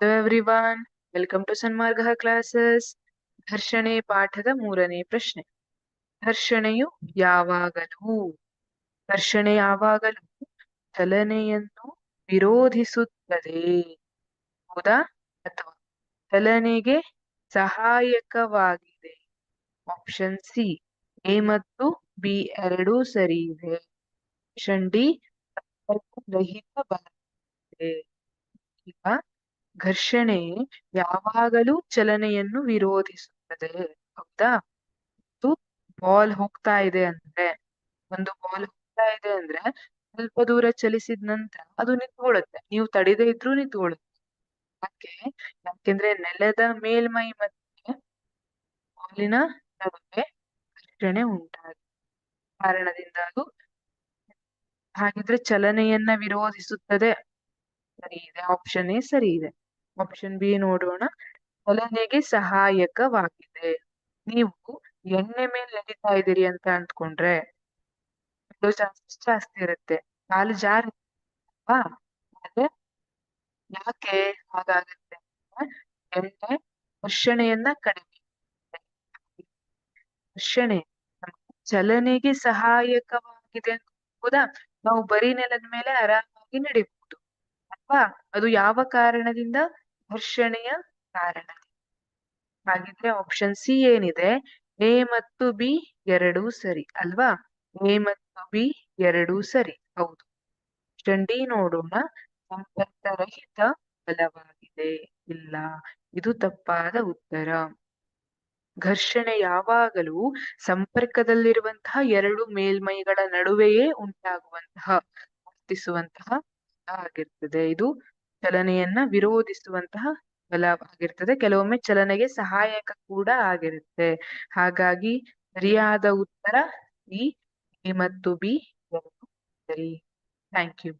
Hello everyone, welcome to Sanmarga classes. ಘರ್ಷಣೆ ಪಾಠದ 3ನೇ ಪ್ರಶ್ನೆ. ಘರ್ಷಣೆಯು ಯಾವಾಗಲೂ ಚಲನೆಯನ್ನು ವಿರೋಧಿಸುತ್ತದೆ. ಹೌದಾ? ಅಥವಾ ಚಲನೆಗೆ ಸಹಾಯಕವಾಗಿದೆ. ಆಪ್ಷನ್ ಸಿ ಎ ಮತ್ತು ಬಿ ಎರಡೂ ಸರಿ ಇದೆ. ಆಪ್ಷನ್ ಡಿ ರಹಿತ ಬಲ ಇದೆ. ಈಗ ಘರ್ಷಣೆ ಯಾವಾಗಲೂ ಚಲನೆಯನ್ನು ವಿರೋಧಿಸುತ್ತದೆ. ಹೌದಾ? ಬಾಲ್ ಹೋಗ್ತಾ ಇದೆ ಅಂದ್ರೆ ಸ್ವಲ್ಪ ದೂರ ಚಲಿಸಿದ ನಂತರ ಅದು ನಿಂತ್ಕೊಳ್ಳುತ್ತೆ. ನೀವು ತಡೆದೇ ಇದ್ರೂ ನಿಂತ್ಕೊಳ್ಳುತ್ತೆ. ಯಾಕೆಂದ್ರೆ ನೆಲದ ಮೇಲ್ಮೈ ಮತ್ತೆ ಬಾಲಿನ ನಡುವೆ ಘರ್ಷಣೆ ಉಂಟಾಗಿದೆ ಕಾರಣದಿಂದ ಅದು ಹಾಗಿದ್ರೆ ಚಲನೆಯನ್ನ ವಿರೋಧಿಸುತ್ತದೆ. ಸರಿ ಇದೆ, ಆಪ್ಷನ್ ಎ ಸರಿ ಇದೆ. ಆಪ್ಷನ್ ಬಿ ನೋಡೋಣ. ಚಲನೆಗೆ ಸಹಾಯಕವಾಗಿದೆ. ನೀವು ಎಣ್ಣೆ ಮೇಲೆ ನಡೀತಾ ಇದ್ದೀರಿ ಅಂತ ಅಂದ್ಕೊಂಡ್ರೆ ಜಾಸ್ತಿ ಇರುತ್ತೆ, ಕಾಲು ಜಾರುತ್ತಾ. ಆದ್ರೆ ಯಾಕೆ ಹಾಗಾಗುತ್ತೆ? ಎಣ್ಣೆ ಘರ್ಷಣೆಯನ್ನ ಕಡಿಮೆ ಘರ್ಷಣೆ ಚಲನೆಗೆ ಸಹಾಯಕವಾಗಿದೆ. ಹೌದಾ? ನಾವು ಬರೀ ನೆಲದ ಮೇಲೆ ಆರಾಮಾಗಿ ನಡಿಬಹುದು ಅಲ್ವಾ? ಅದು ಯಾವ ಕಾರಣದಿಂದ? ಘರ್ಷಣೆಯ ಕಾರಣ. ಹಾಗಿದ್ರೆ ಆಪ್ಷನ್ ಸಿ ಏನಿದೆ, ಎ ಮತ್ತು ಬಿ ಎರಡೂ ಸರಿ ಅಲ್ವಾ? ಎ ಮತ್ತು ಬಿ ಎರಡೂ ಸರಿ. ಹೌದು. ಆಪ್ಷನ್ ಡಿ ನೋಡೋಣ. ಸಂಪರ್ಕರಹಿತ ಬಲವಾಗಿದೆ. ಇಲ್ಲ, ಇದು ತಪ್ಪಾದ ಉತ್ತರ. ಘರ್ಷಣೆ ಯಾವಾಗಲೂ ಸಂಪರ್ಕದಲ್ಲಿರುವಂತಹ ಎರಡು ಮೇಲ್ಮೈಗಳ ನಡುವೆಯೇ ವರ್ತಿಸುವಂತಹ ಆಗಿರ್ತದೆ. ಇದು ಚಲನೆಯನ್ನ ವಿರೋಧಿಸುವಂತಹ ಬಲವಾಗಿರ್ತದೆ. ಕೆಲವೊಮ್ಮೆ ಚಲನೆಗೆ ಸಹಾಯಕ ಕೂಡ ಆಗಿರುತ್ತೆ. ಹಾಗಾಗಿ ಸರಿಯಾದ ಉತ್ತರ ಸಿ, ಎ ಮತ್ತು ಬಿ ಸರಿ. Thank you.